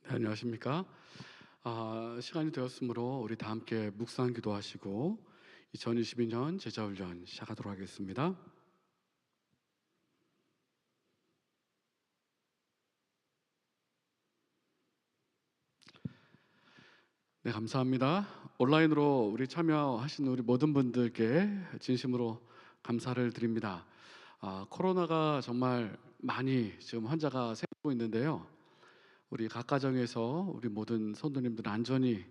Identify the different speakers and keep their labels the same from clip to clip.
Speaker 1: 네, 안녕하십니까? 시간이 되었으므로 우리 다 함께 묵상 기도하시고 2022년 제자훈련 시작하도록 하겠습니다. 네, 감사합니다. 온라인으로 우리 참여하신 우리 모든 분들께 진심으로 감사를 드립니다. 코로나가 정말 많이 지금 환자가 생기고 있는데요. 우리 각 가정에서 우리 모든 성도님들 안전히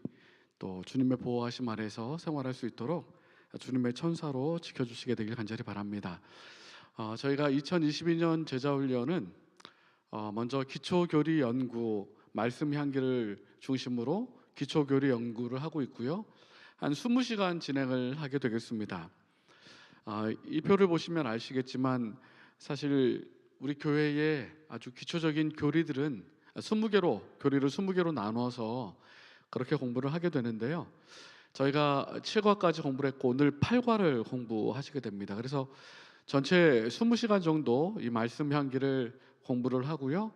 Speaker 1: 또 주님의 보호하심 아래서 생활할 수 있도록 주님의 천사로 지켜주시게 되길 간절히 바랍니다. 저희가 2022년 제자훈련은 먼저 기초교리 연구 말씀 향기를 중심으로 기초교리 연구를 하고 있고요. 한 20시간 진행을 하게 되겠습니다. 이 표를 보시면 아시겠지만 사실 우리 교회의 아주 기초적인 교리들은 20개로 교리를 20개로 나눠서 그렇게 공부를 하게 되는데요. 저희가 7과까지 공부를 했고 오늘 8과를 공부하시게 됩니다. 그래서 전체 20시간 정도 이 말씀 향기를 공부를 하고요.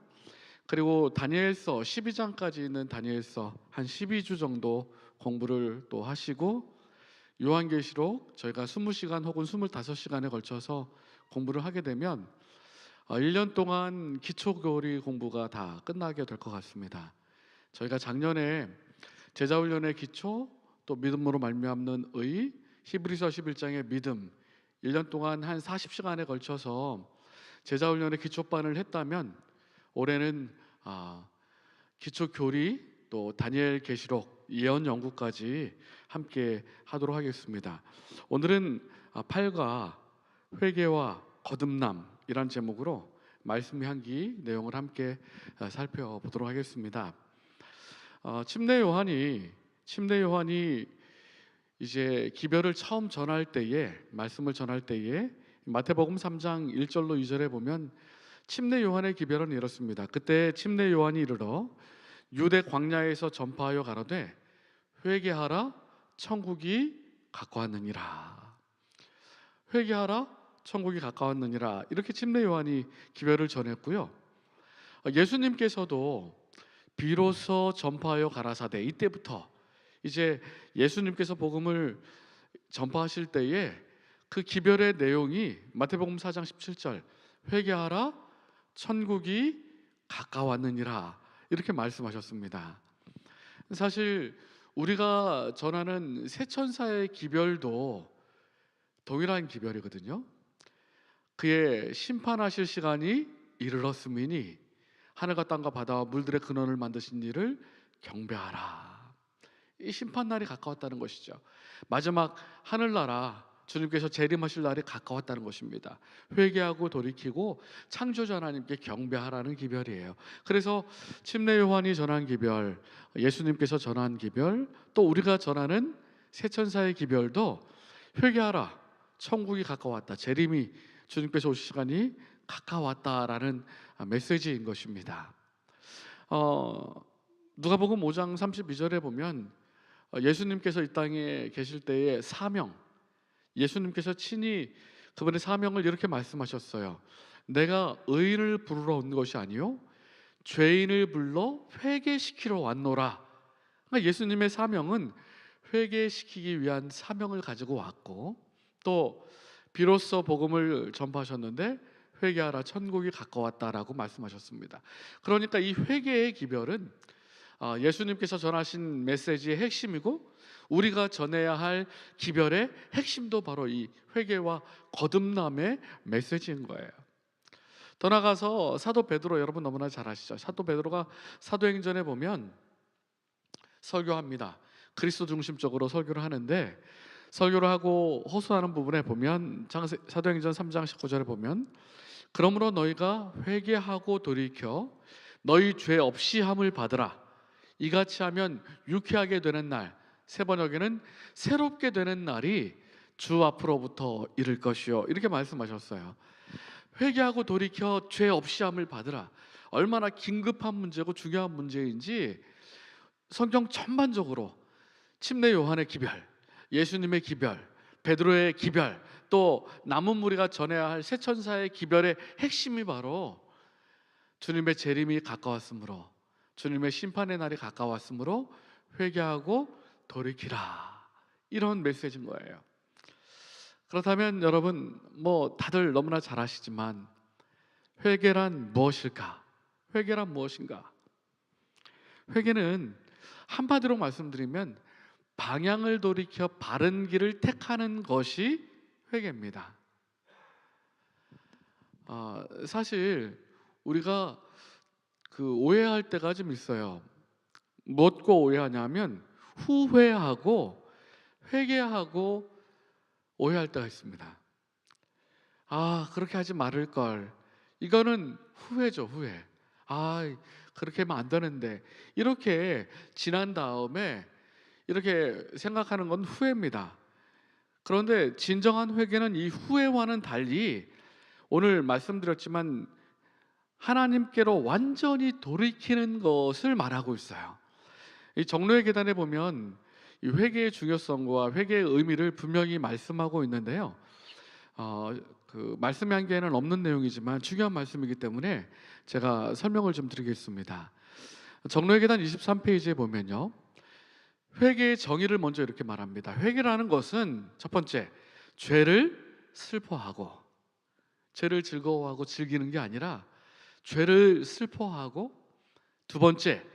Speaker 1: 그리고 다니엘서 12장까지 있는 다니엘서 한 12주 정도 공부를 또 하시고 요한계시록 저희가 20시간 혹은 25시간에 걸쳐서 공부를 하게 되면 1년 동안 기초교리 공부가 다 끝나게 될 것 같습니다. 저희가 작년에 제자훈련의 기초 또 믿음으로 말미암는 의 히브리서 11장의 믿음 1년 동안 한 40시간에 걸쳐서 제자훈련의 기초반을 했다면 올해는 기초교리 또 다니엘 계시록 예언 연구까지 함께 하도록 하겠습니다. 오늘은 8과 회개와 거듭남이란 제목으로 말씀 향기 내용을 함께 살펴보도록 하겠습니다. 침례 요한이 이제 기별을 처음 전할 때에 말씀을 전할 때에 마태복음 3장 1절로 2절에 보면 침례 요한의 기별은 이렇습니다. 그때 침례 요한이 이르러 유대 광야에서 전파하여 가로되 회개하라 천국이 가까웠느니라. 회개하라 천국이 가까웠느니라. 이렇게 침례 요한이 기별을 전했고요. 예수님께서도 비로소 전파하여 가라사대 이때부터 이제 예수님께서 복음을 전파하실 때에 그 기별의 내용이 마태복음 4장 17절 회개하라 천국이 가까웠느니라 이렇게 말씀하셨습니다. 사실 우리가 전하는 새 천사의 기별도 동일한 기별이거든요. 그의 심판하실 시간이 이르렀음이니 하늘과 땅과 바다와 물들의 근원을 만드신 이를 경배하라. 이 심판날이 가까웠다는 것이죠. 마지막 하늘나라 주님께서 재림하실 날이 가까웠다는 것입니다. 회개하고 돌이키고 창조주 하나님께 경배하라는 기별이에요. 그래서 침례 요한이 전한 기별, 예수님께서 전한 기별, 또 우리가 전하는 새천사의 기별도 회개하라 천국이 가까웠다, 재림이 주님께서 오실 시간이 가까웠다라는 메시지인 것입니다. 누가복음 5장 32절에 보면 예수님께서 이 땅에 계실 때의 사명, 예수님께서 친히 그분의 사명을 이렇게 말씀하셨어요. 내가 의인을 부르러 온 것이 아니요 죄인을 불러 회개시키러 왔노라. 그러니까 예수님의 사명은 회개시키기 위한 사명을 가지고 왔고 또 비로소 복음을 전파하셨는데 회개하라 천국이 가까웠다라고 말씀하셨습니다. 그러니까 이 회개의 기별은 예수님께서 전하신 메시지의 핵심이고 우리가 전해야 할 기별의 핵심도 바로 이 회개와 거듭남의 메시지인 거예요. 더 나아가서 사도 베드로 여러분 너무나 잘 아시죠? 사도 베드로가 사도행전에 보면 설교합니다. 그리스도 중심적으로 설교를 하는데 설교를 하고 호소하는 부분에 보면 사도행전 3장 19절에 보면 그러므로 너희가 회개하고 돌이켜 너희 죄 없이 함을 받으라. 이같이 하면 유쾌하게 되는 날, 세 번역에는 새롭게 되는 날이 주 앞으로부터 이를 것이요 이렇게 말씀하셨어요. 회개하고 돌이켜 죄 없이 함을 받으라. 얼마나 긴급한 문제고 중요한 문제인지 성경 전반적으로 침례 요한의 기별, 예수님의 기별, 베드로의 기별, 또 남은 무리가 전해야 할 새 천사의 기별의 핵심이 바로 주님의 재림이 가까웠으므로 주님의 심판의 날이 가까웠으므로 회개하고 돌이키라. 이런 메시지인 거예요. 그렇다면 여러분, 다들 너무나 잘 아시지만 회개란 무엇일까? 회개란 무엇인가? 회개는 한마디로 말씀드리면 방향을 돌이켜 바른 길을 택하는 것이 회개입니다. 사실 우리가 오해할 때가 좀 있어요. 무엇고 오해하냐면 후회하고 회개하고 오해할 때가 있습니다. 그렇게 하지 말을 걸. 이거는 후회죠, 후회. 그렇게 하면 안 되는데. 이렇게 지난 다음에 이렇게 생각하는 건 후회입니다. 그런데 진정한 회개는 이 후회와는 달리 오늘 말씀드렸지만 하나님께로 완전히 돌이키는 것을 말하고 있어요. 이 정로의 계단에 보면 이 회개의 중요성과 회개의 의미를 분명히 말씀하고 있는데요. 말씀의 한계에는 없는 내용이지만 중요한 말씀이기 때문에 제가 설명을 좀 드리겠습니다. 정로의 계단 23페이지에 보면요, 회개의 정의를 먼저 이렇게 말합니다. 회개라는 것은 첫 번째, 죄를 슬퍼하고, 죄를 즐거워하고 즐기는 게 아니라 죄를 슬퍼하고, 두 번째,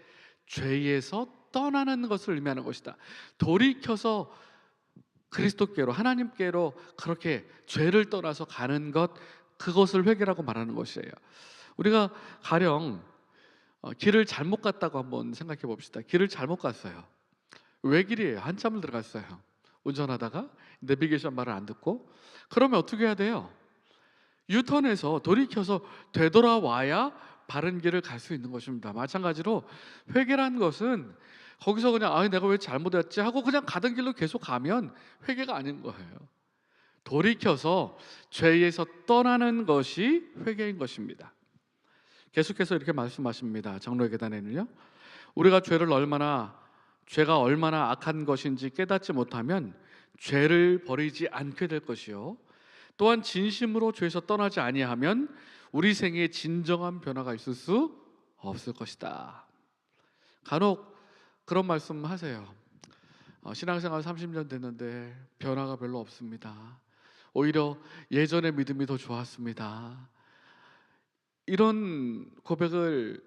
Speaker 1: 죄에서 떠나는 것을 의미하는 것이다. 돌이켜서 그리스도께로, 하나님께로 그렇게 죄를 떠나서 가는 것, 그것을 회개라고 말하는 것이에요. 우리가 가령 길을 잘못 갔다고 한번 생각해 봅시다. 길을 잘못 갔어요. 외길이에요. 한참을 들어갔어요. 운전하다가 내비게이션 말을 안 듣고. 그러면 어떻게 해야 돼요? 유턴해서 돌이켜서 되돌아와야 바른 길을 갈 수 있는 것입니다. 마찬가지로 회개라는 것은 거기서 그냥 내가 왜 잘못했지 하고 그냥 가던 길로 계속 가면 회개가 아닌 거예요. 돌이켜서 죄에서 떠나는 것이 회개인 것입니다. 계속해서 이렇게 말씀하십니다. 정로의 계단에는요, 우리가 죄가 얼마나 악한 것인지 깨닫지 못하면 죄를 버리지 않게 될 것이요, 또한 진심으로 죄에서 떠나지 아니하면 우리 생에 진정한 변화가 있을 수 없을 것이다. 간혹 그런 말씀 하세요. 신앙생활 30년 됐는데 변화가 별로 없습니다. 오히려 예전의 믿음이 더 좋았습니다. 이런 고백을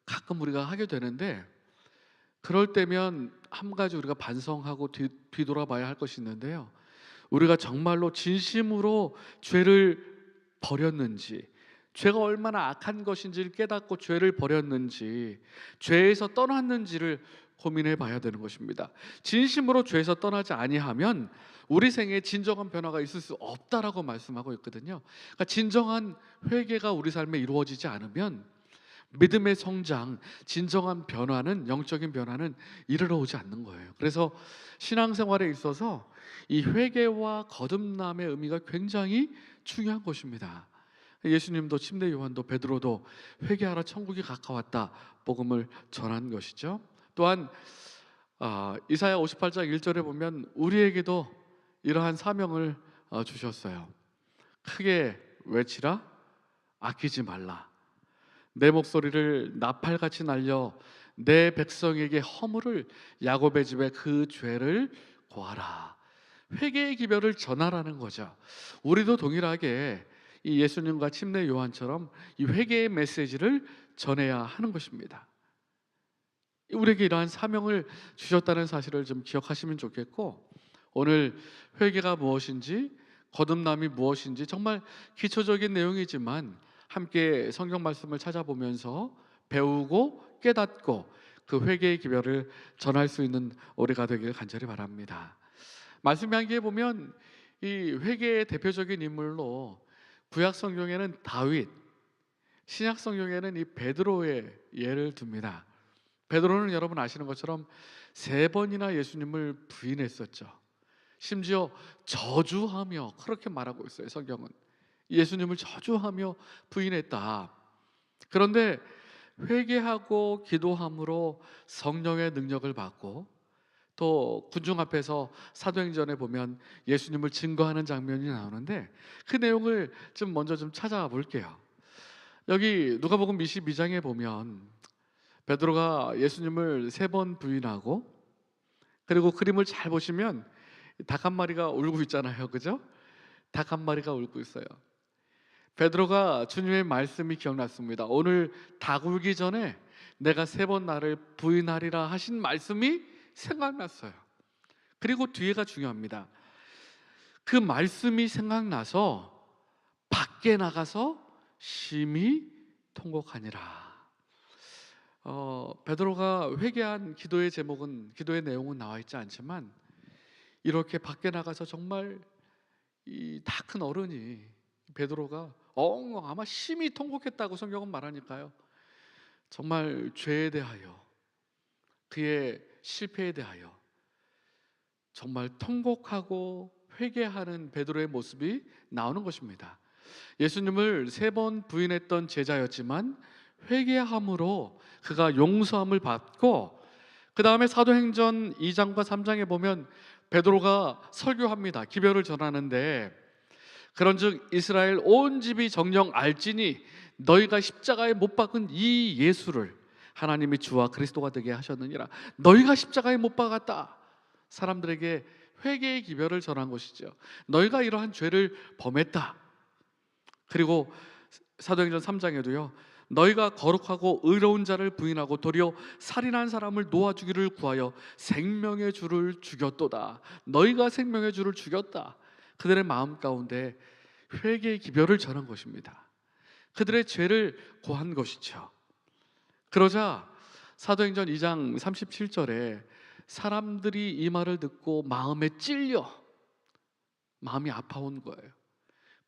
Speaker 1: 가끔 우리가 하게 되는데, 그럴 때면 한 가지 우리가 반성하고 뒤돌아봐야 할 것이 있는데요, 우리가 정말로 진심으로 죄를 버렸는지, 죄가 얼마나 악한 것인지를 깨닫고 죄를 버렸는지, 죄에서 떠났는지를 고민해 봐야 되는 것입니다. 진심으로 죄에서 떠나지 아니하면 우리 생에 진정한 변화가 있을 수 없다라고 말씀하고 있거든요. 그러니까 진정한 회개가 우리 삶에 이루어지지 않으면 믿음의 성장, 진정한 변화는, 영적인 변화는 이르러 오지 않는 거예요. 그래서 신앙생활에 있어서 이 회개와 거듭남의 의미가 굉장히 중요한 것입니다. 예수님도, 침례 요한도, 베드로도 회개하라 천국이 가까웠다 복음을 전한 것이죠. 또한 이사야 58장 1절에 보면 우리에게도 이러한 사명을 주셨어요. 크게 외치라, 아끼지 말라. 내 목소리를 나팔같이 날려 내 백성에게 허물을, 야곱의 집에 그 죄를 고하라. 회개의 기별을 전하라는 거죠. 우리도 동일하게 이 예수님과 침례 요한처럼 이 회개의 메시지를 전해야 하는 것입니다. 우리에게 이러한 사명을 주셨다는 사실을 좀 기억하시면 좋겠고, 오늘 회개가 무엇인지, 거듭남이 무엇인지 정말 기초적인 내용이지만 함께 성경 말씀을 찾아보면서 배우고 깨닫고 그 회개의 기별을 전할 수 있는 우리가 되길 간절히 바랍니다. 말씀 향기에 보면 이 회개의 대표적인 인물로 구약 성경에는 다윗, 신약 성경에는 이 베드로의 예를 듭니다. 베드로는 여러분 아시는 것처럼 3번이나 예수님을 부인했었죠. 심지어 저주하며, 그렇게 말하고 있어요. 성경은 예수님을 저주하며 부인했다. 그런데 회개하고 기도함으로 성령의 능력을 받고, 또 군중 앞에서 사도행전에 보면 예수님을 증거하는 장면이 나오는데 그 내용을 먼저 찾아볼게요. 여기 누가복음 22장에 보면 베드로가 예수님을 3번 부인하고, 그리고 그림을 잘 보시면 닭 한 마리가 울고 있잖아요, 그죠? 닭 한 마리가 울고 있어요. 베드로가 주님의 말씀이 기억났습니다. 오늘 닭 울기 전에 내가 3번 나를 부인하리라 하신 말씀이 생각났어요. 그리고 뒤에가 중요합니다. 그 말씀이 생각나서 밖에 나가서 심히 통곡하니라. 베드로가 회개한 기도의 제목은, 기도의 내용은 나와 있지 않지만, 이렇게 밖에 나가서 정말 이 다 큰 어른이, 베드로가 아마 심히 통곡했다고 성경은 말하니까요, 정말 죄에 대하여, 그의 실패에 대하여 정말 통곡하고 회개하는 베드로의 모습이 나오는 것입니다. 예수님을 3번 부인했던 제자였지만 회개함으로 그가 용서함을 받고, 그 다음에 사도행전 2장과 3장에 보면 베드로가 설교합니다. 기별을 전하는데, 그런즉 이스라엘 온 집이 정녕 알지니 너희가 십자가에 못 박은 이 예수를 하나님이 주와 그리스도가 되게 하셨느니라. 너희가 십자가에 못 박았다. 사람들에게 회개의 기별을 전한 것이죠. 너희가 이러한 죄를 범했다. 그리고 사도행전 3장에도요, 너희가 거룩하고 의로운 자를 부인하고 도리어 살인한 사람을 놓아주기를 구하여 생명의 주를 죽였도다. 너희가 생명의 주를 죽였다. 그들의 마음 가운데 회개의 기별을 전한 것입니다. 그들의 죄를 고한 것이죠. 그러자 사도행전 2장 37절에 사람들이 이 말을 듣고 마음에 찔려 마음이 아파온 거예요.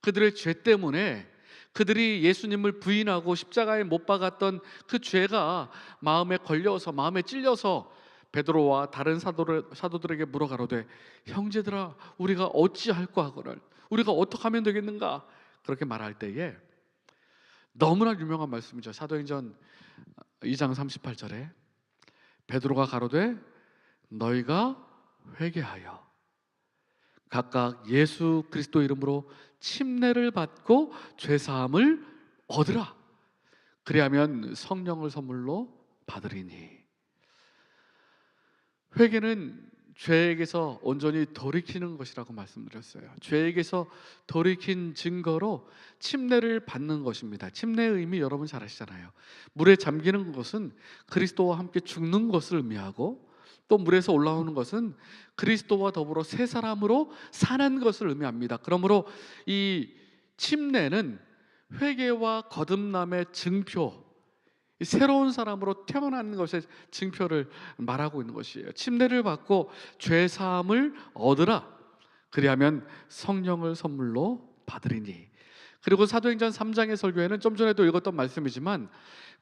Speaker 1: 그들의 죄 때문에, 그들이 예수님을 부인하고 십자가에 못 박았던 그 죄가 마음에 걸려서, 마음에 찔려서 베드로와 다른 사도들에게 물어가로되 형제들아 우리가 어찌할까 하거늘, 우리가 어떻게 하면 되겠는가, 그렇게 말할 때에 너무나 유명한 말씀이죠. 사도행전 2장 38절에 베드로가 가로되 너희가 회개하여 각각 예수 그리스도 이름으로 침례를 받고 죄사함을 얻으라. 그리하면 성령을 선물로 받으리니. 회개는 죄에게서 온전히 돌이키는 것이라고 말씀드렸어요. 죄에게서 돌이킨 증거로 침례를 받는 것입니다. 침례의 의미 여러분 잘 아시잖아요. 물에 잠기는 것은 그리스도와 함께 죽는 것을 의미하고, 또 물에서 올라오는 것은 그리스도와 더불어 새 사람으로 사는 것을 의미합니다. 그러므로 이 침례는 회개와 거듭남의 증표, 새로운 사람으로 태어나는 것의 증표를 말하고 있는 것이에요. 침례를 받고 죄 사함을 얻으라. 그리하면 성령을 선물로 받으리니. 그리고 사도행전 3장의 설교에는 좀 전에도 읽었던 말씀이지만,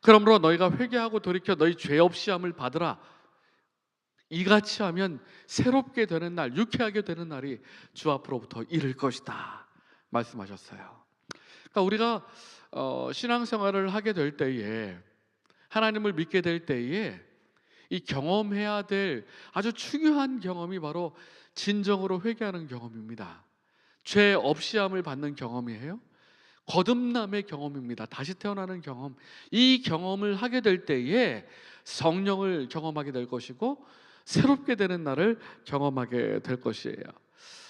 Speaker 1: 그러므로 너희가 회개하고 돌이켜 너희 죄 없이 함을 받으라. 이같이 하면 새롭게 되는 날, 유쾌하게 되는 날이 주 앞으로부터 이를 것이다 말씀하셨어요. 그러니까 우리가 신앙생활을 하게 될 때에, 하나님을 믿게 될 때에 이 경험해야 될 아주 중요한 경험이 바로 진정으로 회개하는 경험입니다. 죄 없이 함을 받는 경험이에요. 거듭남의 경험입니다. 다시 태어나는 경험. 이 경험을 하게 될 때에 성령을 경험하게 될 것이고 새롭게 되는 날을 경험하게 될 것이에요.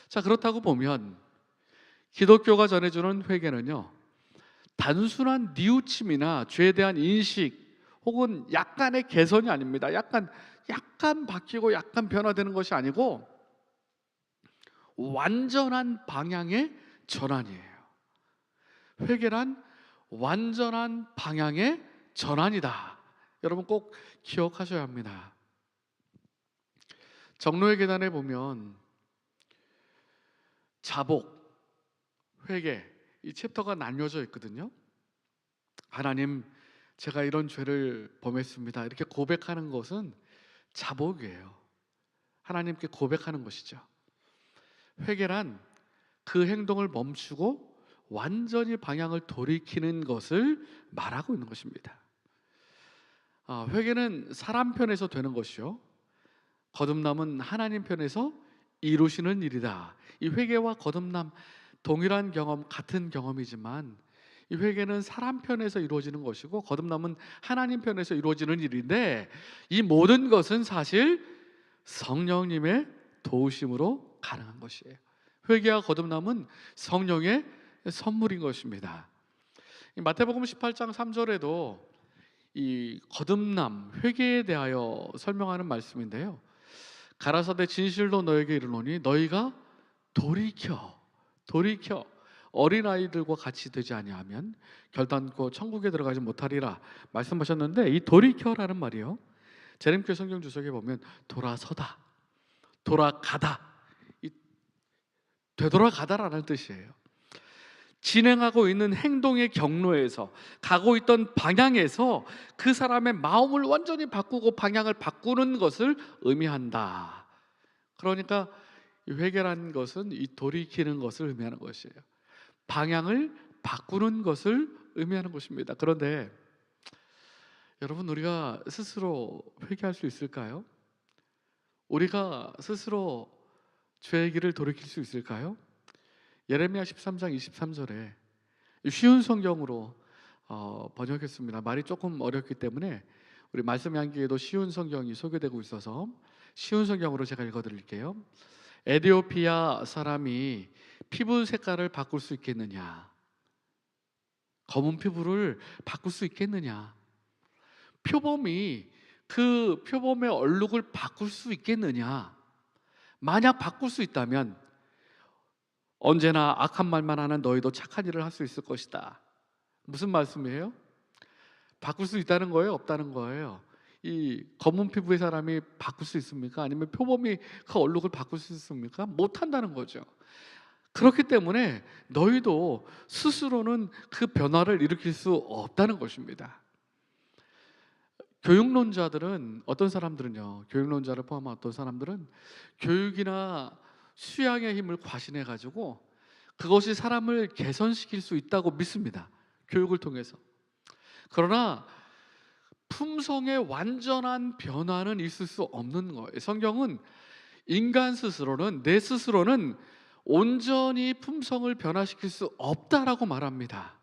Speaker 1: 자, 그렇다고 보면 기독교가 전해주는 회개는요, 단순한 뉘우침이나 죄에 대한 인식 혹은 약간의 개선이 아닙니다. 약간 바뀌고 약간 변화되는 것이 아니고 완전한 방향의 전환이에요. 회개란 완전한 방향의 전환이다. 여러분 꼭 기억하셔야 합니다. 정로의 계단에 보면 자복, 회개, 이 챕터가 나뉘어져 있거든요. 하나님, 제가 이런 죄를 범했습니다. 이렇게 고백하는 것은 자복이에요. 하나님께 고백하는 것이죠. 회개란 그 행동을 멈추고 완전히 방향을 돌이키는 것을 말하고 있는 것입니다. 회개는 사람 편에서 되는 것이요, 거듭남은 하나님 편에서 이루시는 일이다. 이 회개와 거듭남 동일한 경험, 같은 경험이지만 이 회개는 사람 편에서 이루어지는 것이고 거듭남은 하나님 편에서 이루어지는 일인데, 이 모든 것은 사실 성령님의 도우심으로 가능한 것이에요. 회개와 거듭남은 성령의 선물인 것입니다. 이 마태복음 18장 3절에도 이 거듭남, 회개에 대하여 설명하는 말씀인데요. 가라사대 진실로 너에게 이르노니 너희가 돌이켜 어린아이들과 같이 되지 아니하면 결단코 천국에 들어가지 못하리라 말씀하셨는데, 이 돌이켜라는 말이요, 재림교 성경 주석에 보면 돌아서다, 돌아가다, 이 되돌아가다라는 뜻이에요. 진행하고 있는 행동의 경로에서, 가고 있던 방향에서 그 사람의 마음을 완전히 바꾸고 방향을 바꾸는 것을 의미한다. 그러니까 회개라는 것은 이 돌이키는 것을 의미하는 것이에요. 방향을 바꾸는 것을 의미하는 것입니다. 그런데 여러분, 우리가 스스로 회개할 수 있을까요? 우리가 스스로 죄의 길을 돌이킬 수 있을까요? 예레미야 13장 23절에 쉬운 성경으로 번역했습니다. 말이 조금 어렵기 때문에 우리 말씀 향기에도 쉬운 성경이 소개되고 있어서 쉬운 성경으로 제가 읽어드릴게요. 에티오피아 사람이 피부 색깔을 바꿀 수 있겠느냐? 검은 피부를 바꿀 수 있겠느냐? 표범이 그 표범의 얼룩을 바꿀 수 있겠느냐? 만약 바꿀 수 있다면 언제나 악한 말만 하는 너희도 착한 일을 할 수 있을 것이다. 무슨 말씀이에요? 바꿀 수 있다는 거예요? 없다는 거예요? 이 검은 피부의 사람이 바꿀 수 있습니까? 아니면 표범이 그 얼룩을 바꿀 수 있습니까? 못한다는 거죠. 그렇기 때문에 너희도 스스로는 그 변화를 일으킬 수 없다는 것입니다. 교육론자들은, 어떤 사람들은요, 교육론자를 포함한 어떤 사람들은 교육이나 수양의 힘을 과신해 가지고 그것이 사람을 개선시킬 수 있다고 믿습니다. 교육을 통해서. 그러나 품성의 완전한 변화는 있을 수 없는 거예요. 성경은 인간 스스로는, 내 스스로는 온전히 품성을 변화시킬 수 없다라고 말합니다.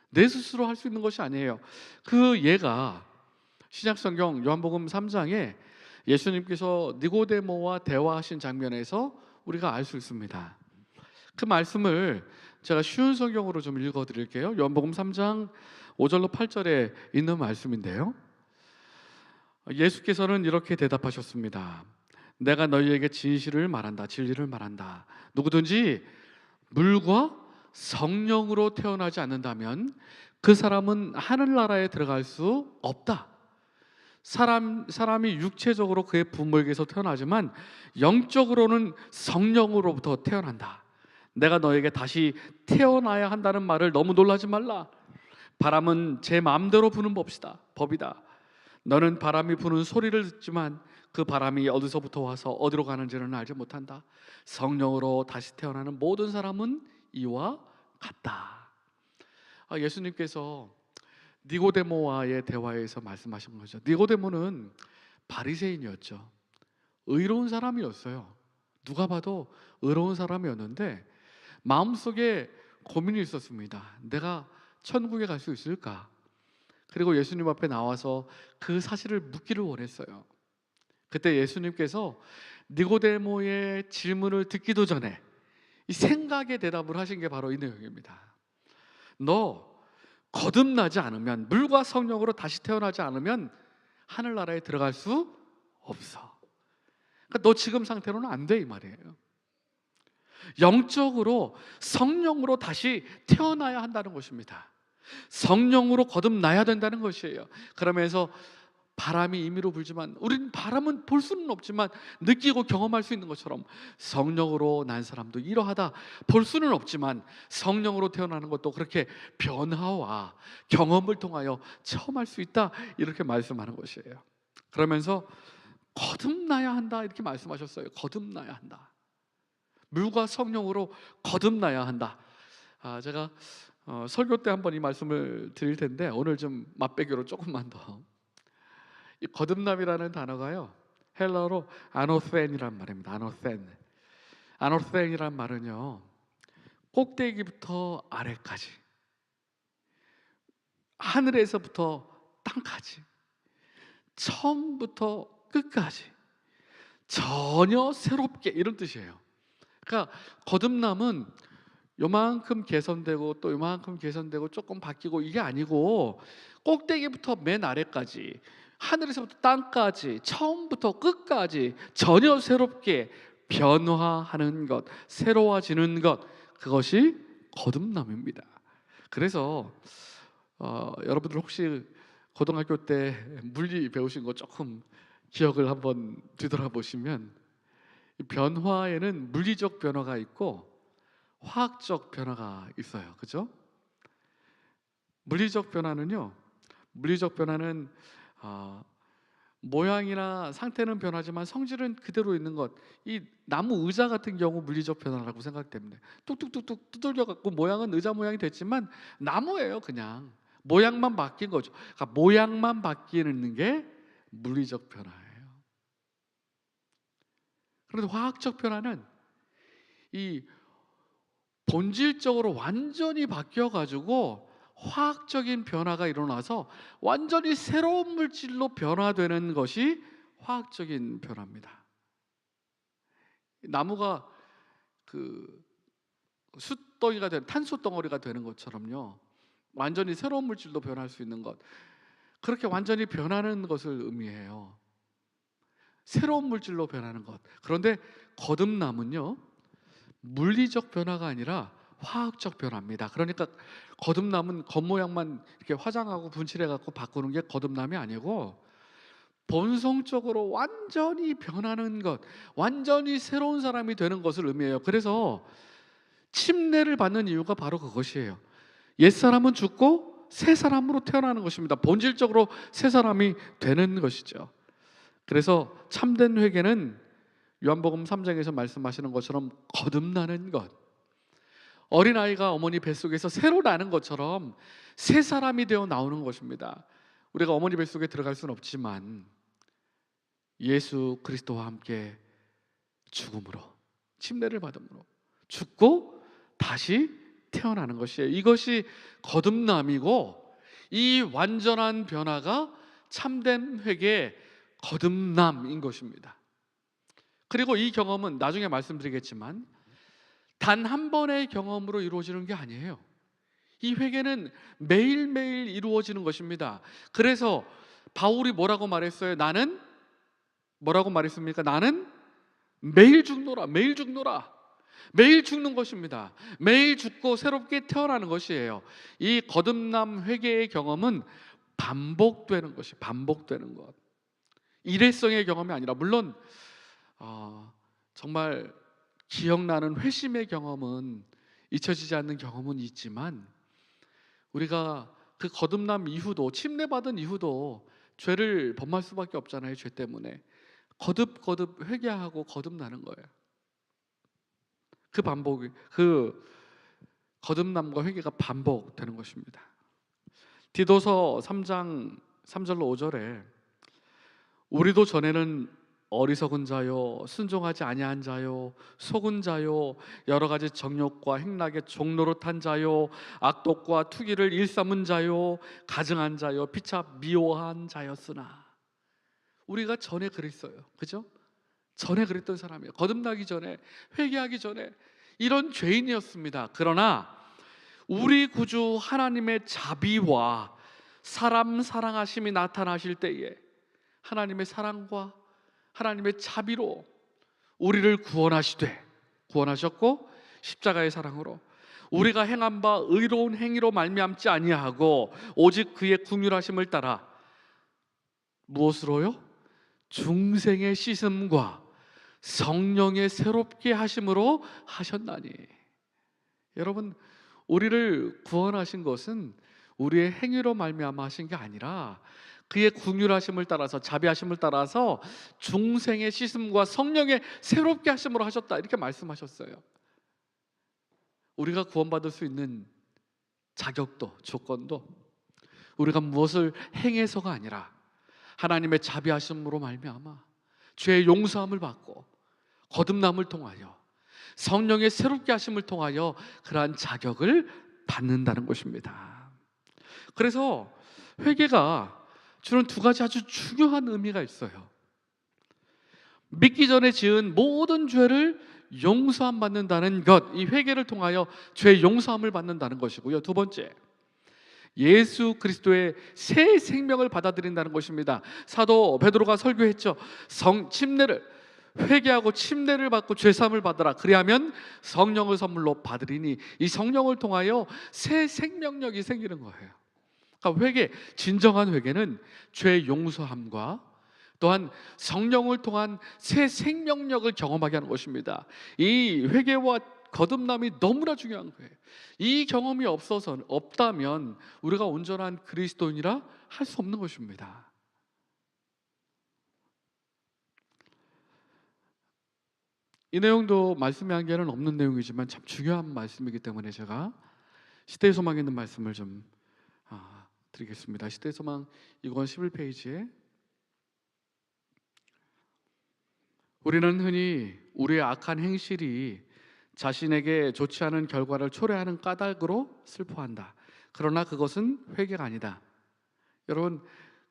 Speaker 1: 내 스스로 할 수 있는 것이 아니에요. 그 예가 신약성경 요한복음 3장에 예수님께서 니고데모와 대화하신 장면에서 우리가 알 수 있습니다. 그 말씀을 제가 쉬운 성경으로 좀 읽어드릴게요. 요한복음 3장 5절로 8절에 있는 말씀인데요, 예수께서는 이렇게 대답하셨습니다. 내가 너희에게 진실을 말한다, 진리를 말한다. 누구든지 물과 성령으로 태어나지 않는다면 그 사람은 하늘나라에 들어갈 수 없다. 사람이 육체적으로 그의 부모에게서 태어나지만 영적으로는 성령으로부터 태어난다. 내가 너에게 다시 태어나야 한다는 말을 너무 놀라지 말라. 바람은 제 마음대로 부는 법이다. 너는 바람이 부는 소리를 듣지만 그 바람이 어디서부터 와서 어디로 가는지는 알지 못한다. 성령으로 다시 태어나는 모든 사람은 이와 같다. 예수님께서 니고데모와의 대화에서 말씀하신 거죠. 니고데모는 바리새인이었죠. 의로운 사람이었어요. 누가 봐도 의로운 사람이었는데 마음속에 고민이 있었습니다. 내가 천국에 갈 수 있을까? 그리고 예수님 앞에 나와서 그 사실을 묻기를 원했어요. 그때 예수님께서 니고데모의 질문을 듣기도 전에 이 생각의 대답을 하신 게 바로 이 내용입니다. 너 거듭나지 않으면, 물과 성령으로 다시 태어나지 않으면 하늘나라에 들어갈 수 없어. 그러니까 너 지금 상태로는 안 돼, 이 말이에요. 영적으로 성령으로 다시 태어나야 한다는 것입니다. 성령으로 거듭나야 된다는 것이에요. 그러면서 바람이 임의로 불지만, 우리는 바람은 볼 수는 없지만 느끼고 경험할 수 있는 것처럼 성령으로 난 사람도 이러하다 볼 수는 없지만 성령으로 태어나는 것도 그렇게 변화와 경험을 통하여 체험할 수 있다, 이렇게 말씀하는 것이에요. 그러면서 거듭나야 한다, 이렇게 말씀하셨어요. 거듭나야 한다. 물과 성령으로 거듭나야 한다. 제가 설교 때 한번 이 말씀을 드릴 텐데 오늘 좀 맛배기로 조금만 더. 이 거듭남이라는 단어가요, 헬라어로 아노센이란 말입니다. 아노센이란 말은요, 꼭대기부터 아래까지, 하늘에서부터 땅까지, 처음부터 끝까지 전혀 새롭게, 이런 뜻이에요. 그러니까 거듭남은 요만큼 개선되고 또 요만큼 개선되고 조금 바뀌고 이게 아니고, 꼭대기부터 맨 아래까지, 하늘에서부터 땅까지, 처음부터 끝까지 전혀 새롭게 변화하는 것, 새로워지는 것, 그것이 거듭남입니다. 그래서 여러분들 혹시 고등학교 때 물리 배우신 거 조금 기억을 한번 되돌아보시면, 변화에는 물리적 변화가 있고 화학적 변화가 있어요. 그죠? 물리적 변화는 모양이나 상태는 변하지만 성질은 그대로 있는 것. 이 나무 의자 같은 경우 물리적 변화라고 생각됩니다. 뚝뚝뚝뚝 두들겨 갖고 모양은 의자 모양이 됐지만 나무예요. 그냥 모양만 바뀐 거죠. 그러니까 모양만 바뀌는 게 물리적 변화예요. 그런데 화학적 변화는 이 본질적으로 완전히 바뀌어 가지고 화학적인 변화가 일어나서 완전히 새로운 물질로 변화되는 것이 화학적인 변화입니다. 나무가 그 숯덩이가 되는, 탄소 덩어리가 되는 것처럼요, 완전히 새로운 물질로 변할 수 있는 것, 그렇게 완전히 변하는 것을 의미해요. 새로운 물질로 변하는 것. 그런데 거듭남은요, 물리적 변화가 아니라 화학적 변화입니다. 그러니까 거듭남은 겉모양만 이렇게 화장하고 분칠해 갖고 바꾸는 게 거듭남이 아니고, 본성적으로 완전히 변하는 것, 완전히 새로운 사람이 되는 것을 의미해요. 그래서 침례를 받는 이유가 바로 그것이에요. 옛사람은 죽고 새 사람으로 태어나는 것입니다. 본질적으로 새 사람이 되는 것이죠. 그래서 참된 회개는 요한복음 3장에서 말씀하시는 것처럼 거듭나는 것, 어린아이가 어머니 뱃속에서 새로 나는 것처럼 새 사람이 되어 나오는 것입니다. 우리가 어머니 뱃속에 들어갈 수는 없지만 예수 그리스도와 함께 죽음으로, 침례를 받음으로 죽고 다시 태어나는 것이에요. 이것이 거듭남이고, 이 완전한 변화가 참된 회개의 거듭남인 것입니다. 그리고 이 경험은 나중에 말씀드리겠지만 단 한 번의 경험으로 이루어지는 게 아니에요. 이 회개는 매일매일 이루어지는 것입니다. 그래서 바울이 뭐라고 말했어요? 나는 뭐라고 말했습니까? 나는 매일 죽노라, 매일 죽노라. 매일 죽는 것입니다. 매일 죽고 새롭게 태어나는 것이에요. 이 거듭남 회개의 경험은 반복되는 것이, 반복되는 것. 일회성의 경험이 아니라, 물론 정말 기억나는 회심의 경험은, 잊혀지지 않는 경험은 있지만, 우리가 그 거듭남 이후도, 침례받은 이후도 죄를 범할 수밖에 없잖아요. 죄 때문에 거듭 회개하고 거듭나는 거예요. 그 반복이, 그 거듭남과 회개가 반복되는 것입니다. 디도서 3장 3절로 5절에 우리도 전에는 어리석은 자요, 순종하지 아니한 자요, 속은 자요, 여러 가지 정욕과 행락의 종노릇한 자요, 악독과 투기를 일삼은 자요, 가증한 자요, 피차 미워한 자였으나. 우리가 전에 그랬어요. 그죠? 전에 그랬던 사람이에요. 거듭나기 전에, 회개하기 전에 이런 죄인이었습니다. 그러나 우리 구주 하나님의 자비와 사람 사랑하심이 나타나실 때에 하나님의 사랑과 하나님의 자비로 우리를 구원하셨고, 십자가의 사랑으로 우리가 행한 바 의로운 행위로 말미암지 아니하고 오직 그의 긍휼하심을 따라 무엇으로요? 중생의 씻음과 성령의 새롭게 하심으로 하셨나니. 여러분, 우리를 구원하신 것은 우리의 행위로 말미암아 하신 게 아니라 그의 긍휼하심을 따라서, 자비하심을 따라서 중생의 씻음과 성령의 새롭게 하심으로 하셨다, 이렇게 말씀하셨어요. 우리가 구원받을 수 있는 자격도, 조건도 우리가 무엇을 행해서가 아니라 하나님의 자비하심으로 말미암아 죄의 용서함을 받고 거듭남을 통하여 성령의 새롭게 하심을 통하여 그러한 자격을 받는다는 것입니다. 그래서 회개가 주는 두 가지 아주 중요한 의미가 있어요. 믿기 전에 지은 모든 죄를 용서함 받는다는 것, 이 회개를 통하여 죄 용서함을 받는다는 것이고요. 두 번째, 예수 그리스도의 새 생명을 받아들인다는 것입니다. 사도 베드로가 설교했죠. 침례를 회개하고 침례를 받고 죄사함을 받으라. 그리하면 성령을 선물로 받으리니, 이 성령을 통하여 새 생명력이 생기는 거예요. 그러니까 회개, 진정한 회개는 죄 용서함과 또한 성령을 통한 새 생명력을 경험하게 하는 것입니다. 이 회개와 거듭남이 너무나 중요한 거예요. 이 경험이 없다면 우리가 온전한 그리스도인이라 할 수 없는 것입니다. 이 내용도 말씀의 한계는 없는 내용이지만 참 중요한 말씀이기 때문에 제가 시대의 소망에 있는 말씀을 좀 드리겠습니다. 시대의 소망 2권 11페이지에 우리는 흔히 우리의 악한 행실이 자신에게 좋지 않은 결과를 초래하는 까닭으로 슬퍼한다. 그러나 그것은 회개가 아니다. 여러분,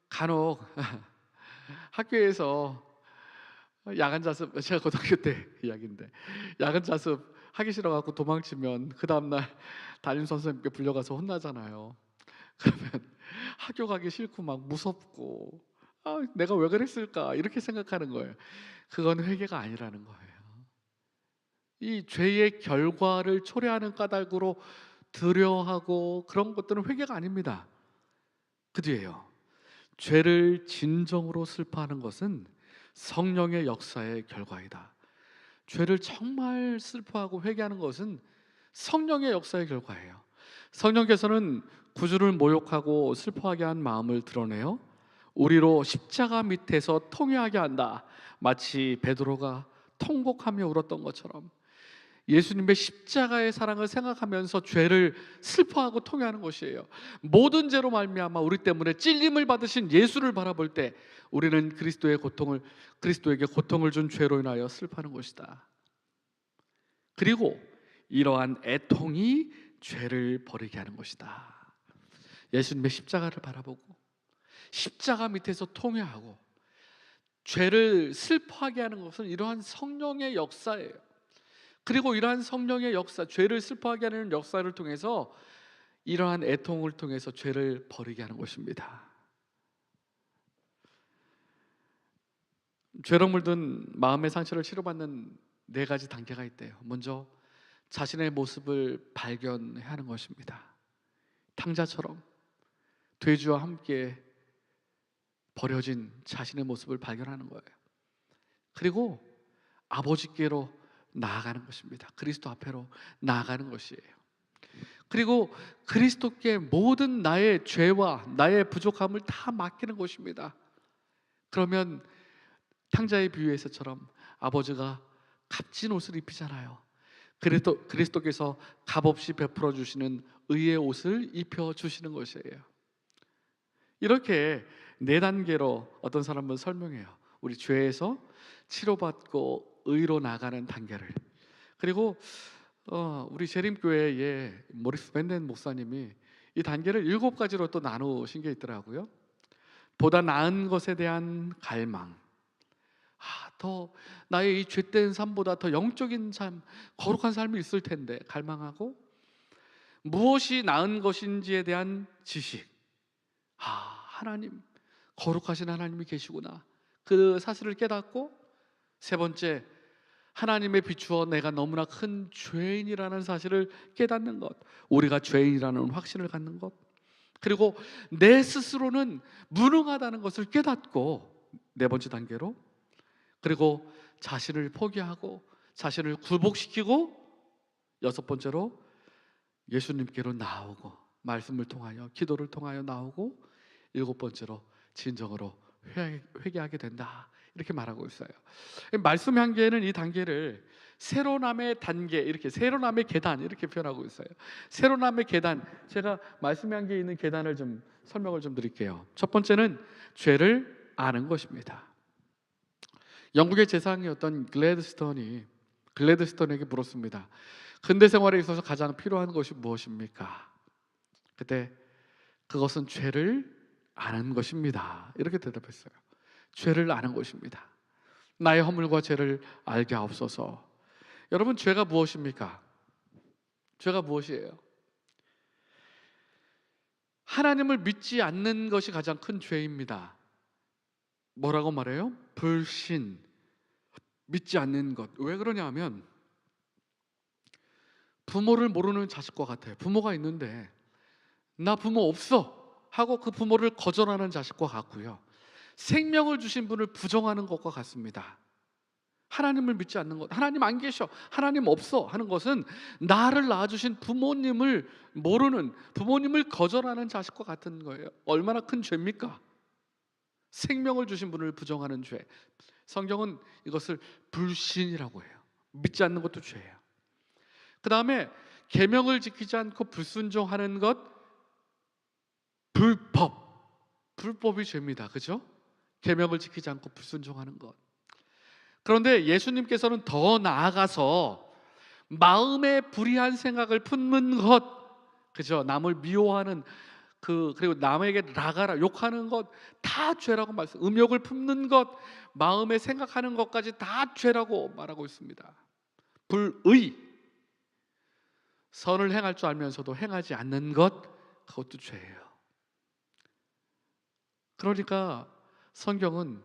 Speaker 1: 간혹 학교에서 야간 자습, 제가 고등학교 때 이야기인데, 야간 자습 하기 싫어갖고 도망치면 그 다음날 담임 선생님께 불려가서 혼나잖아요. 그러면 학교 가기 싫고 막 무섭고, 내가 왜 그랬을까 이렇게 생각하는 거예요. 그건 회개가 아니라는 거예요. 이 죄의 결과를 초래하는 까닭으로 두려워하고 그런 것들은 회개가 아닙니다. 그 뒤에요, 죄를 진정으로 슬퍼하는 것은 성령의 역사의 결과이다. 죄를 정말 슬퍼하고 회개하는 것은 성령의 역사의 결과예요. 성령께서는 구주를 모욕하고 슬퍼하게 한 마음을 드러내요 우리로 십자가 밑에서 통회하게 한다. 마치 베드로가 통곡하며 울었던 것처럼 예수님의 십자가의 사랑을 생각하면서 죄를 슬퍼하고 통회하는 것이에요. 모든 죄로 말미암아 우리 때문에 찔림을 받으신 예수를 바라볼 때 우리는 그리스도에게 고통을 준 죄로 인하여 슬퍼하는 것이다. 그리고 이러한 애통이 죄를 버리게 하는 것이다. 예수님의 십자가를 바라보고 십자가 밑에서 통회하고 죄를 슬퍼하게 하는 것은 이러한 성령의 역사예요. 그리고 이러한 성령의 역사, 죄를 슬퍼하게 하는 역사를 통해서 이러한 애통을 통해서 죄를 버리게 하는 것입니다. 죄로 물든 마음의 상처를 치료받는 4가지 단계가 있대요. 먼저 자신의 모습을 발견해야 하는 것입니다. 탕자처럼 돼지와 함께 버려진 자신의 모습을 발견하는 거예요. 그리고 아버지께로 나아가는 것입니다. 그리스도 앞에로 나아가는 것이에요. 그리고 그리스도께 모든 나의 죄와 나의 부족함을 다 맡기는 것입니다. 그러면 탕자의 비유에서처럼 아버지가 값진 옷을 입히잖아요. 그리스도께서 값없이 베풀어 주시는 의의 옷을 입혀 주시는 것이에요. 이렇게 4단계로 어떤 사람은 설명해요. 우리 죄에서 치료받고 의로 나가는 단계를. 그리고 우리 재림교회의 모리스 밴덴 목사님이 이 단계를 7가지로 또 나누신 게 있더라고요. 보다 나은 것에 대한 갈망, 더 나의 이 죄된 삶보다 더 영적인 삶, 거룩한 삶이 있을 텐데 갈망하고, 무엇이 나은 것인지에 대한 지식, 하나님, 거룩하신 하나님이 계시구나, 그 사실을 깨닫고, 3번째, 하나님의 비추어 내가 너무나 큰 죄인이라는 사실을 깨닫는 것, 우리가 죄인이라는 확신을 갖는 것, 그리고 내 스스로는 무능하다는 것을 깨닫고, 4번째 단계로, 그리고 자신을 포기하고 자신을 굴복시키고, 6번째로 예수님께로 나오고 말씀을 통하여 기도를 통하여 나오고, 7번째로 진정으로 회개하게 된다, 이렇게 말하고 있어요. 말씀의 한계는 이 단계를 새로남의 단계, 이렇게 새로남의 계단, 이렇게 표현하고 있어요. 새로남의 계단, 제가 말씀의 한계에 있는 계단을 좀 설명을 좀 드릴게요. 첫 번째는 죄를 아는 것입니다. 영국의 재상이었던 글래드스톤에게 물었습니다. 근대 생활에 있어서 가장 필요한 것이 무엇입니까? 그때 그것은 죄를 아는 것입니다. 이렇게 대답했어요. 죄를 아는 것입니다. 나의 허물과 죄를 알게 하옵소서. 여러분, 죄가 무엇입니까? 죄가 무엇이에요? 하나님을 믿지 않는 것이 가장 큰 죄입니다. 뭐라고 말해요? 불신, 믿지 않는 것. 왜 그러냐 하면 부모를 모르는 자식과 같아요. 부모가 있는데 나 부모 없어 하고 그 부모를 거절하는 자식과 같고요. 생명을 주신 분을 부정하는 것과 같습니다. 하나님을 믿지 않는 것, 하나님 안 계셔, 하나님 없어 하는 것은 나를 낳아주신 부모님을 모르는, 부모님을 거절하는 자식과 같은 거예요. 얼마나 큰 죄입니까? 생명을 주신 분을 부정하는 죄. 성경은 이것을 불신이라고 해요. 믿지 않는 것도 죄예요. 그 다음에 계명을 지키지 않고 불순종하는 것, 불법이 죄입니다. 그죠? 계명을 지키지 않고 불순종하는 것. 그런데 예수님께서는 더 나아가서 마음에 불의한 생각을 품는 것, 그죠? 남을 미워하는 그리고 남에게 나가라 욕하는 것 다 죄라고 말씀. 음욕을 품는 것, 마음에 생각하는 것까지 다 죄라고 말하고 있습니다. 불의, 선을 행할 줄 알면서도 행하지 않는 것, 그것도 죄예요. 그러니까 성경은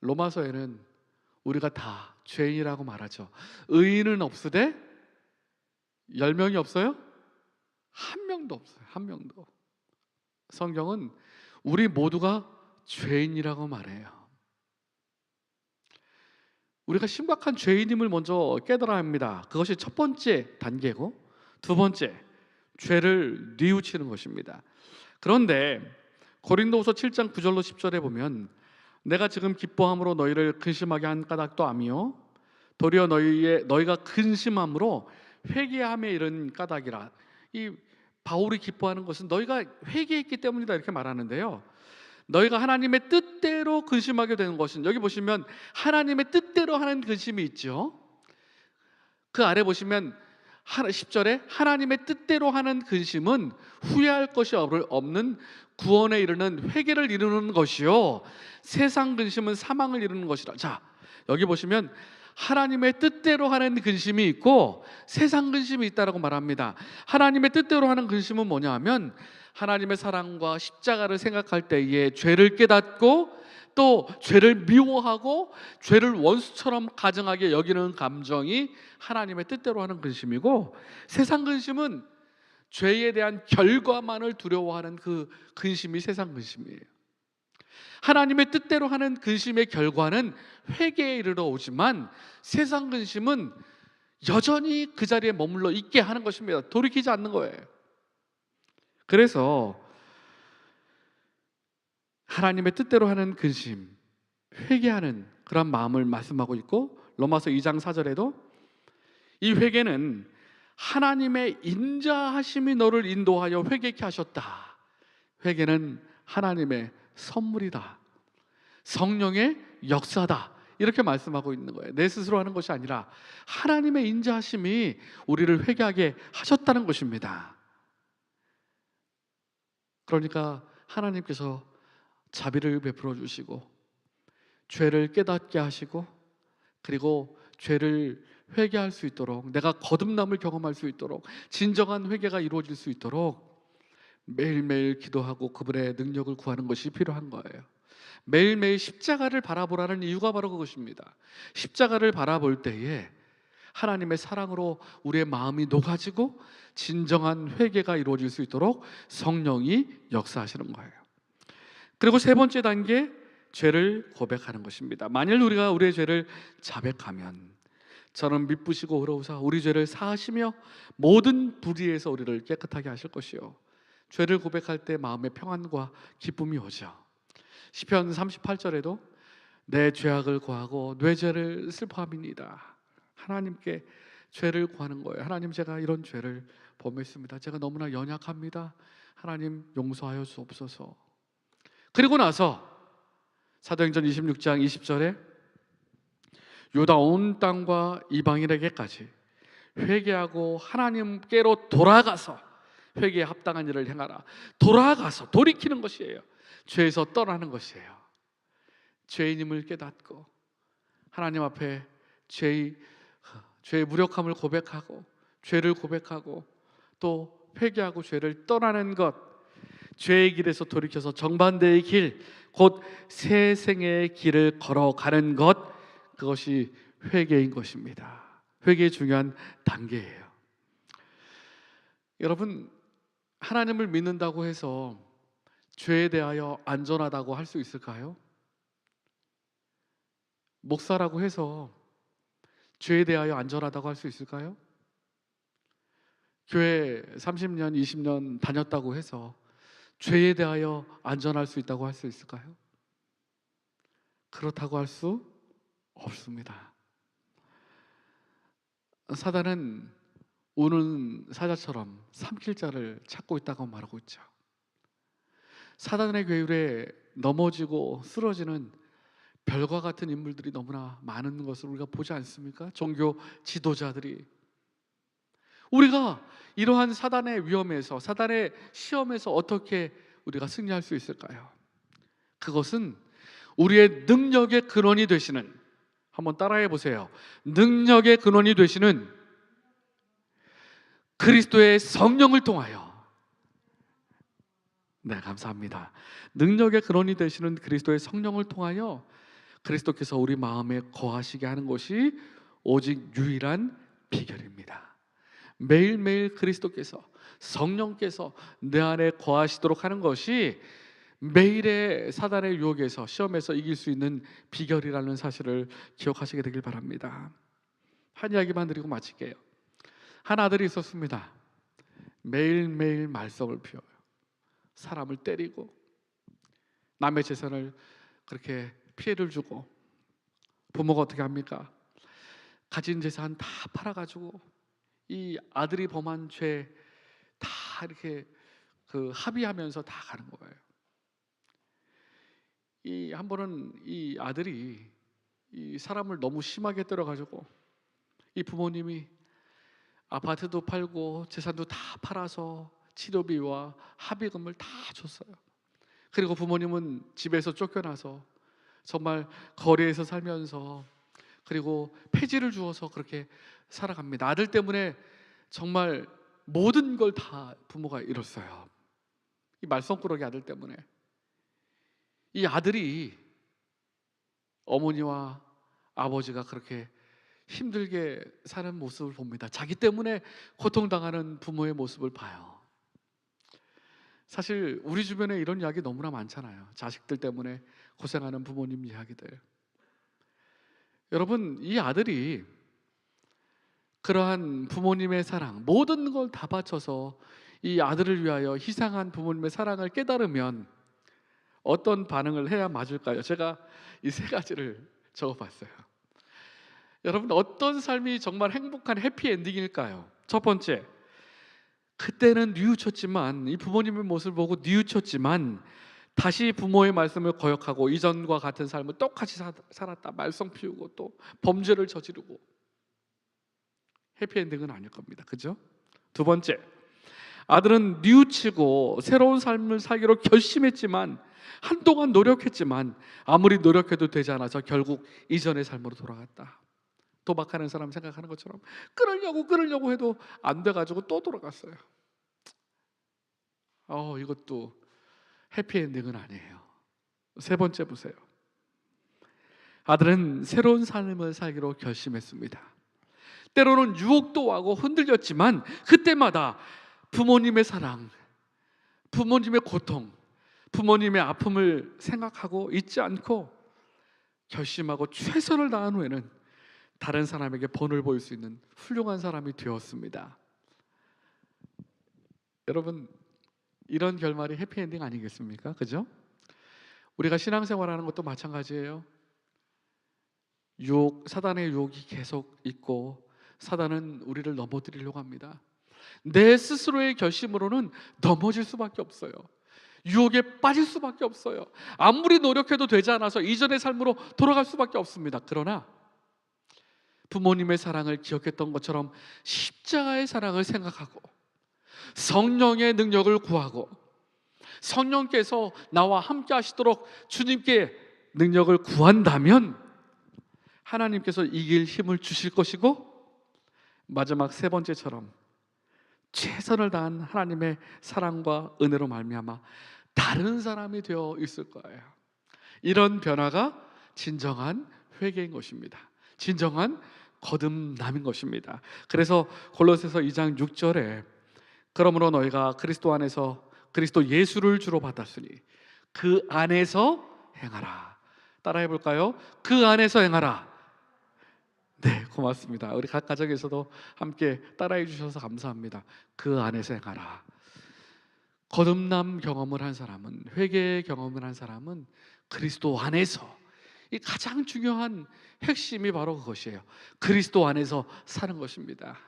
Speaker 1: 로마서에는 우리가 다 죄인이라고 말하죠. 의인은 없으되 10명이 없어요? 한 명도 없어요. 한 명도. 성경은 우리 모두가 죄인이라고 말해요. 우리가 심각한 죄인임을 먼저 깨달아야 합니다. 그것이 첫 번째 단계고, 두 번째, 죄를 뉘우치는 것입니다. 그런데 고린도후서 7장 9절로 10절에 보면 내가 지금 기뻐함으로 너희를 근심하게 한 까닭도 아니요 도리어 너희가 근심함으로 회개함에 이른 까닭이라. 이 바울이 기뻐하는 것은 너희가 회개했기 때문이다 이렇게 말하는데요, 너희가 하나님의 뜻대로 근심하게 되는 것은, 여기 보시면 하나님의 뜻대로 하는 근심이 있죠. 그 아래 보시면 10절에 하나님의 뜻대로 하는 근심은 후회할 것이 없는 구원에 이르는 회개를 이루는 것이요 세상 근심은 사망을 이루는 것이라. 자, 여기 보시면 하나님의 뜻대로 하는 근심이 있고 세상 근심이 있다라고 말합니다. 하나님의 뜻대로 하는 근심은 뭐냐 하면 하나님의 사랑과 십자가를 생각할 때에 죄를 깨닫고 또 죄를 미워하고 죄를 원수처럼 가증하게 여기는 감정이 하나님의 뜻대로 하는 근심이고, 세상 근심은 죄에 대한 결과만을 두려워하는 그 근심이 세상 근심이에요. 하나님의 뜻대로 하는 근심의 결과는 회개에 이르러 오지만 세상 근심은 여전히 그 자리에 머물러 있게 하는 것입니다. 돌이키지 않는 거예요. 그래서 하나님의 뜻대로 하는 근심, 회개하는 그런 마음을 말씀하고 있고, 로마서 2장 4절에도 이 회개는 하나님의 인자하심이 너를 인도하여 회개케 하셨다. 회개는 하나님의 선물이다. 성령의 역사다. 이렇게 말씀하고 있는 거예요. 내 스스로 하는 것이 아니라 하나님의 인자하심이 우리를 회개하게 하셨다는 것입니다. 그러니까 하나님께서 자비를 베풀어 주시고 죄를 깨닫게 하시고, 그리고 죄를 회개할 수 있도록, 내가 거듭남을 경험할 수 있도록, 진정한 회개가 이루어질 수 있도록 매일매일 기도하고 그분의 능력을 구하는 것이 필요한 거예요. 매일매일 십자가를 바라보라는 이유가 바로 그것입니다. 십자가를 바라볼 때에 하나님의 사랑으로 우리의 마음이 녹아지고 진정한 회개가 이루어질 수 있도록 성령이 역사하시는 거예요. 그리고 세 번째 단계, 죄를 고백하는 것입니다. 만일 우리가 우리의 죄를 자백하면 저는 미쁘시고 의로우사 우리 죄를 사하시며 모든 불의에서 우리를 깨끗하게 하실 것이요. 죄를 고백할 때 마음의 평안과 기쁨이 오죠. 시편 38절에도 내 죄악을 고하고 내 죄를 슬퍼함이니이다. 하나님께 죄를 구하는 거예요. 하나님, 제가 이런 죄를 범했습니다. 제가 너무나 연약합니다. 하나님 용서하여 주옵소서. 그리고 나서 사도행전 26장 20절에 유다 온 땅과 이방인에게까지 회개하고 하나님께로 돌아가서 회개에 합당한 일을 행하라. 돌아가서 돌이키는 것이에요. 죄에서 떠나는 것이에요. 죄인임을 깨닫고 하나님 앞에 죄의 무력함을 고백하고 죄를 고백하고 또 회개하고 죄를 떠나는 것, 죄의 길에서 돌이켜서 정반대의 길, 곧 새 생애의 길을 걸어가는 것, 그것이 회개인 것입니다. 회개의 중요한 단계예요. 여러분, 하나님을 믿는다고 해서 죄에 대하여 안전하다고 할 수 있을까요? 목사라고 해서 죄에 대하여 안전하다고 할 수 있을까요? 교회 30년, 20년 다녔다고 해서 죄에 대하여 안전할 수 있다고 할 수 있을까요? 그렇다고 할 수 없습니다. 사단은 우는 사자처럼 삼킬 자를 찾고 있다고 말하고 있죠. 사단의 괴율에 넘어지고 쓰러지는 별과 같은 인물들이 너무나 많은 것을 우리가 보지 않습니까? 종교 지도자들이. 우리가 이러한 사단의 위험에서, 사단의 시험에서 어떻게 우리가 승리할 수 있을까요? 그것은 우리의 능력의 근원이 되시는, 한번 따라해 보세요. 능력의 근원이 되시는 그리스도의 성령을 통하여. 네, 감사합니다. 능력의 근원이 되시는 그리스도의 성령을 통하여 그리스도께서 우리 마음에 거하시게 하는 것이 오직 유일한 비결입니다. 매일매일 그리스도께서, 성령께서 내 안에 거하시도록 하는 것이 매일의 사단의 유혹에서, 시험에서 이길 수 있는 비결이라는 사실을 기억하시게 되길 바랍니다. 한 이야기만 드리고 마칠게요. 한 아들이 있었습니다. 매일매일 말썽을 피워요. 사람을 때리고 남의 재산을 그렇게 피해를 주고, 부모가 어떻게 합니까? 가진 재산 다 팔아가지고 이 아들이 범한 죄 다 이렇게 합의하면서 다 가는 거예요. 한 번은 이 아들이 이 사람을 너무 심하게 때려가지고 이 부모님이 아파트도 팔고 재산도 다 팔아서 치료비와 합의금을 다 줬어요. 그리고 부모님은 집에서 쫓겨나서 정말 거리에서 살면서, 그리고 폐지를 주어서 그렇게 살아갑니다. 아들 때문에 정말 모든 걸 다 부모가 잃었어요. 이 말썽꾸러기 아들 때문에. 이 아들이 어머니와 아버지가 그렇게 힘들게 사는 모습을 봅니다. 자기 때문에 고통당하는 부모의 모습을 봐요. 사실 우리 주변에 이런 이야기 너무나 많잖아요. 자식들 때문에 고생하는 부모님 이야기들. 여러분, 이 아들이 그러한 부모님의 사랑, 모든 걸 다 바쳐서 이 아들을 위하여 희생한 부모님의 사랑을 깨달으면 어떤 반응을 해야 맞을까요? 제가 이 세 가지를 적어봤어요. 여러분, 어떤 삶이 정말 행복한 해피엔딩일까요? 첫 번째, 그때는 뉘우쳤지만, 이 부모님의 모습을 보고 뉘우쳤지만 다시 부모의 말씀을 거역하고 이전과 같은 삶을 똑같이 살았다. 말썽 피우고 또 범죄를 저지르고. 해피엔딩은 아닐 겁니다. 그죠? 두 번째, 아들은 뉘우치고 새로운 삶을 살기로 결심했지만, 한동안 노력했지만 아무리 노력해도 되지 않아서 결국 이전의 삶으로 돌아갔다. 도박하는 사람 생각하는 것처럼 끊으려고 해도 안 돼가지고 또 돌아갔어요. 이것도 해피엔딩은 아니에요. 세 번째 보세요. 아들은 새로운 삶을 살기로 결심했습니다. 때로는 유혹도 와고 흔들렸지만 그때마다 부모님의 사랑, 부모님의 고통, 부모님의 아픔을 생각하고 잊지 않고 결심하고 최선을 다한 후에는 다른 사람에게 본을 보일 수 있는 훌륭한 사람이 되었습니다. 여러분, 이런 결말이 해피엔딩 아니겠습니까? 그죠? 우리가 신앙생활하는 것도 마찬가지예요. 사단의 유혹이 계속 있고 사단은 우리를 넘어뜨리려고 합니다. 내 스스로의 결심으로는 넘어질 수밖에 없어요. 유혹에 빠질 수밖에 없어요. 아무리 노력해도 되지 않아서 이전의 삶으로 돌아갈 수밖에 없습니다. 그러나 부모님의 사랑을 기억했던 것처럼 십자가의 사랑을 생각하고 성령의 능력을 구하고 성령께서 나와 함께 하시도록 주님께 능력을 구한다면 하나님께서 이길 힘을 주실 것이고, 마지막 세 번째처럼 최선을 다한 하나님의 사랑과 은혜로 말미암아 다른 사람이 되어 있을 거예요. 이런 변화가 진정한 회개인 것입니다. 진정한 거듭남인 것입니다. 그래서 골로새서 2장 6절에 그러므로 너희가 그리스도 안에서 그리스도 예수를 주로 받았으니 그 안에서 행하라. 따라해 볼까요? 그 안에서 행하라. 네, 고맙습니다. 우리 각 가정에서도 함께 따라해 주셔서 감사합니다. 그 안에서 행하라. 거듭남 경험을 한 사람은, 회개의 경험을 한 사람은 그리스도 안에서, 이 가장 중요한 핵심이 바로 그것이에요. 그리스도 안에서 사는 것입니다.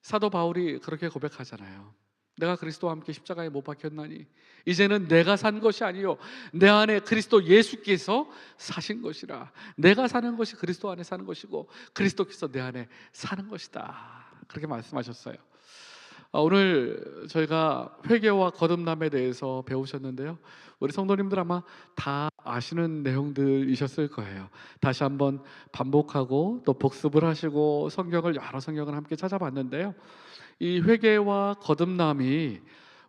Speaker 1: 사도 바울이 그렇게 고백하잖아요. 내가 그리스도와 함께 십자가에 못 박혔나니 이제는 내가 산 것이 아니요 내 안에 그리스도 예수께서 사신 것이라. 내가 사는 것이 그리스도 안에 사는 것이고 그리스도께서 내 안에 사는 것이다. 그렇게 말씀하셨어요. 오늘 저희가 회개와 거듭남에 대해서 배우셨는데요, 우리 성도님들 아마 다 아시는 내용들이셨을 거예요. 다시 한번 반복하고 또 복습을 하시고 여러 성경을 함께 찾아봤는데요, 이 회개와 거듭남이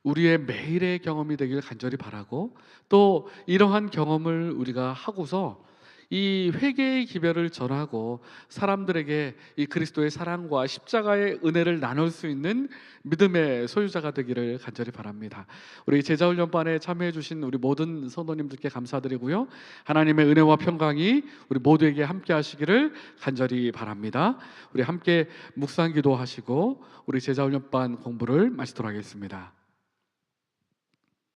Speaker 1: 우리의 매일의 경험이 되길 간절히 바라고, 또 이러한 경험을 우리가 하고서 이 회개의 기별을 전하고 사람들에게 이 그리스도의 사랑과 십자가의 은혜를 나눌 수 있는 믿음의 소유자가 되기를 간절히 바랍니다. 우리 제자훈련반에 참여해 주신 우리 모든 성도님들께 감사드리고요, 하나님의 은혜와 평강이 우리 모두에게 함께 하시기를 간절히 바랍니다. 우리 함께 묵상 기도하시고 우리 제자훈련반 공부를 마치도록 하겠습니다.